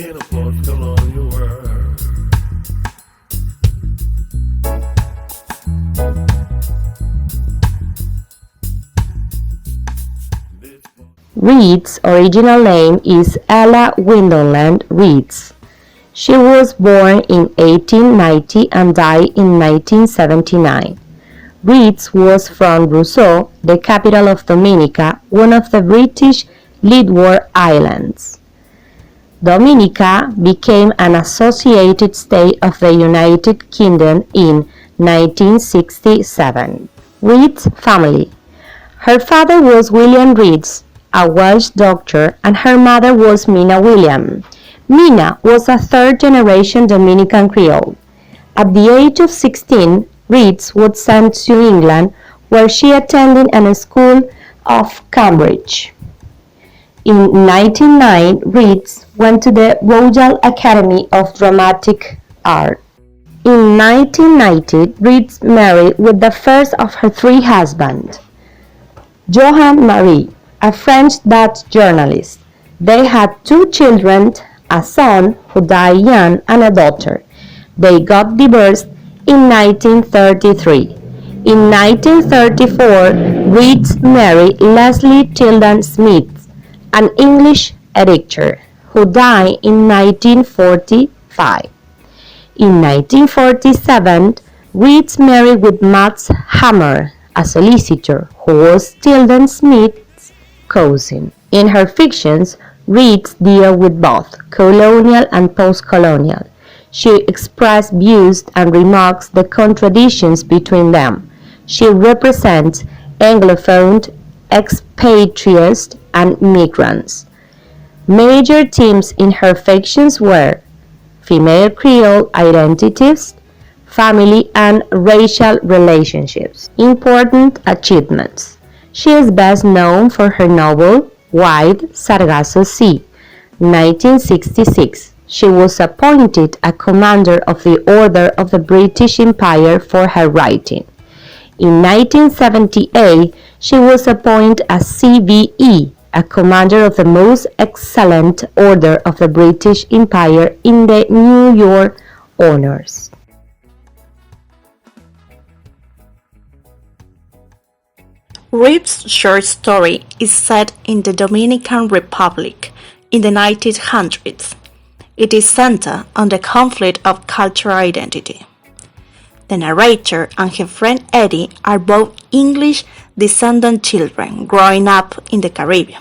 in a post-colonial world. Rhys' original name is Ella Windoland Rhys. She was born in 1890 and died in 1979. Rhys was from Roseau, the capital of Dominica, one of the British Leeward Islands. Dominica became an associated state of the United Kingdom in 1967. Rhys family. Her father was William Rhys, a Welsh doctor, and her mother was Mina William. Mina was a third-generation Dominican Creole. At the age of 16, Rhys was sent to England, where she attended a school of Cambridge. In 1909, Rhys went to the Royal Academy of Dramatic Art. In 1990, Rhys married with the first of her three husbands, Johann Marie, a French-Dutch journalist. They had two children, a son who died young and a daughter. They got divorced in 1933. In 1934, Rhys married Leslie Tilden Smith, an English editor, who died in 1945. In 1947, Rhys married with Max Hammer, a solicitor, who was Tilden Smith's cousin. In her fictions, Rhys deals with both colonial and post-colonial. She expresses views and remarks the contradictions between them. She represents Anglophone, expatriates, and migrants. Major themes in her fictions were female Creole identities, family and racial relationships. Important achievements. She is best known for her novel White Sargasso Sea, 1966. She was appointed a commander of the Order of the British Empire for her writing. In 1978, she was appointed a CBE, a commander of the Most Excellent Order of the British Empire in the New York Honors. Rhys' short story is set in the Dominican Republic in the 1900s. It is centered on the conflict of cultural identity. The narrator and her friend Eddie are both English descendant children growing up in the Caribbean.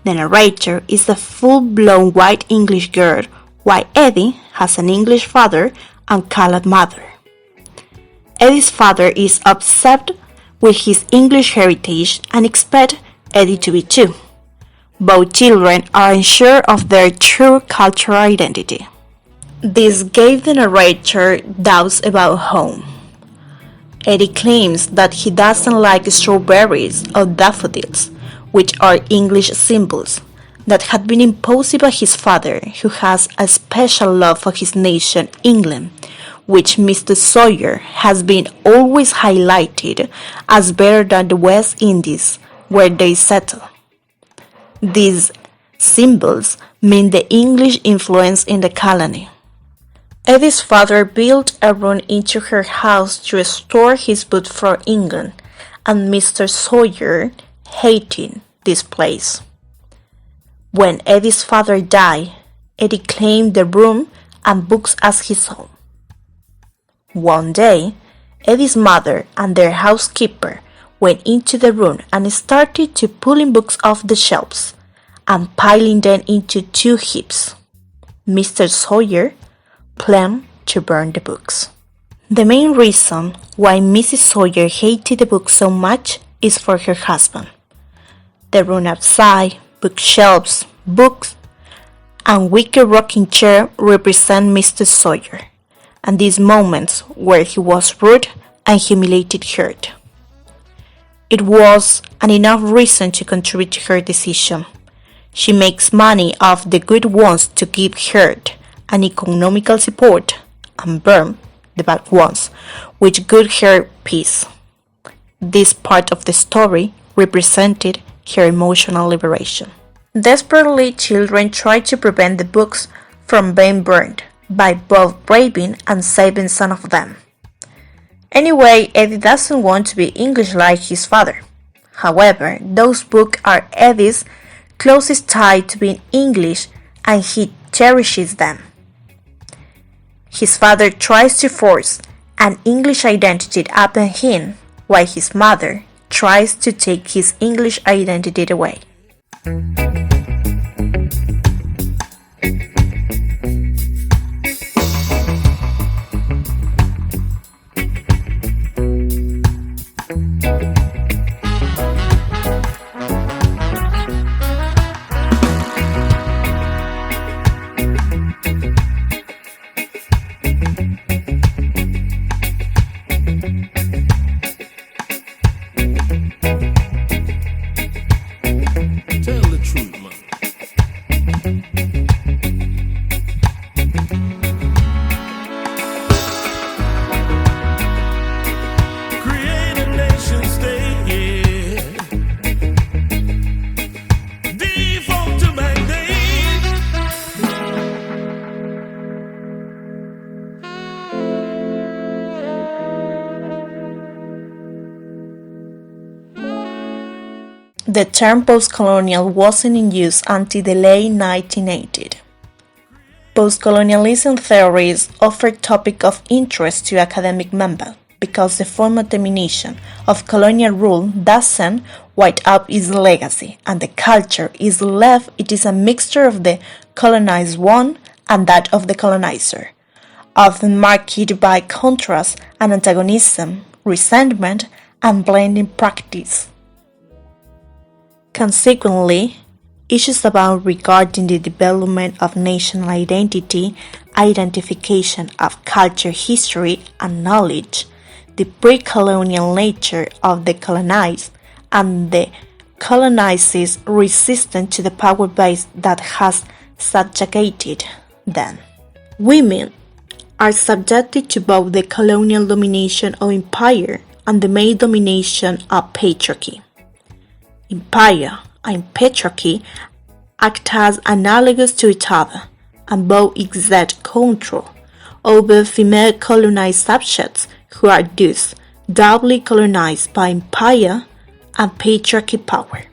The narrator is a full-blown white English girl, while Eddie has an English father and colored mother. Eddie's father is obsessed with his English heritage and expects Eddie to be too. Both children are unsure of their true cultural identity. This gave the narrator doubts about home. Eddie claims that he doesn't like strawberries or daffodils, which are English symbols that had been imposed by his father, who has a special love for his nation, England, which Mr. Sawyer has been always highlighted as better than the West Indies, where they settle. These symbols mean the English influence in the colony. Eddie's father built a room into her house to store his books from England, and Mr. Sawyer hated this place. When Eddie's father died, Eddie claimed the room and books as his own. One day, Eddie's mother and their housekeeper went into the room and started to pulling books off the shelves and piling them into two heaps. Mr. Sawyer planned to burn the books. The main reason why Mrs. Sawyer hated the books so much is for her husband. The room outside, bookshelves, books, and wicker rocking chair represent Mr. Sawyer, and these moments where he was rude and humiliated her. It was an enough reason to contribute to her decision. She makes money off the good ones to give her an economical support and burn the bad ones, which good her peace. This part of the story represented her emotional liberation. Desperately, children try to prevent the books from being burned by both braving and saving some of them. Anyway, Eddie doesn't want to be English like his father. However, those books are Eddie's closest tie to being English and he cherishes them. His father tries to force an English identity upon him, while his mother tries to take his English identity away. Tell the truth, man. Create a nation state. Default to mandate. The term post-colonial wasn't in use until the late 1980s. Post-colonialism theories offer topic of interest to academic members because the formal definition of colonial rule doesn't white up its legacy, and the culture is left it is a mixture of the colonized one and that of the colonizer, often marked by contrast and antagonism, resentment, and blending practice. Consequently, issues about regarding the development of national identity, identification of culture, history, and knowledge, the pre-colonial nature of the colonized, and the colonizers' resistance to the power base that has subjugated them. Women are subjected to both the colonial domination of empire and the male domination of patriarchy. Empire and patriarchy act as analogous to each other, and both exert control over female colonized subjects who are thus doubly colonized by empire and patriarchy power.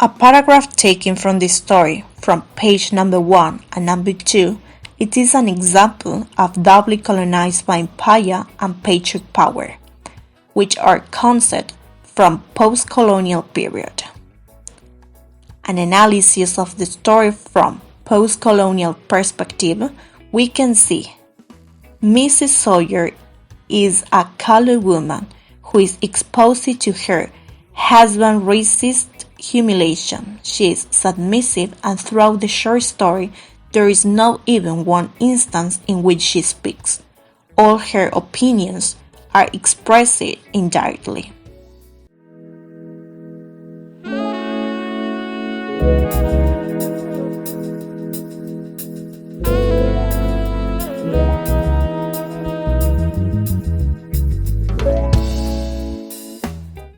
A paragraph taken from this story from page number 1 and number 2, it is an example of doubly colonized by empire and patriarch power, which are concepts from post-colonial period. An analysis of the story from post-colonial perspective, we can see Mrs. Sawyer is a colored woman who is exposed to her husband's racist humiliation. She is submissive, and throughout the short story there is not even one instance in which she speaks. All her opinions are expressed indirectly.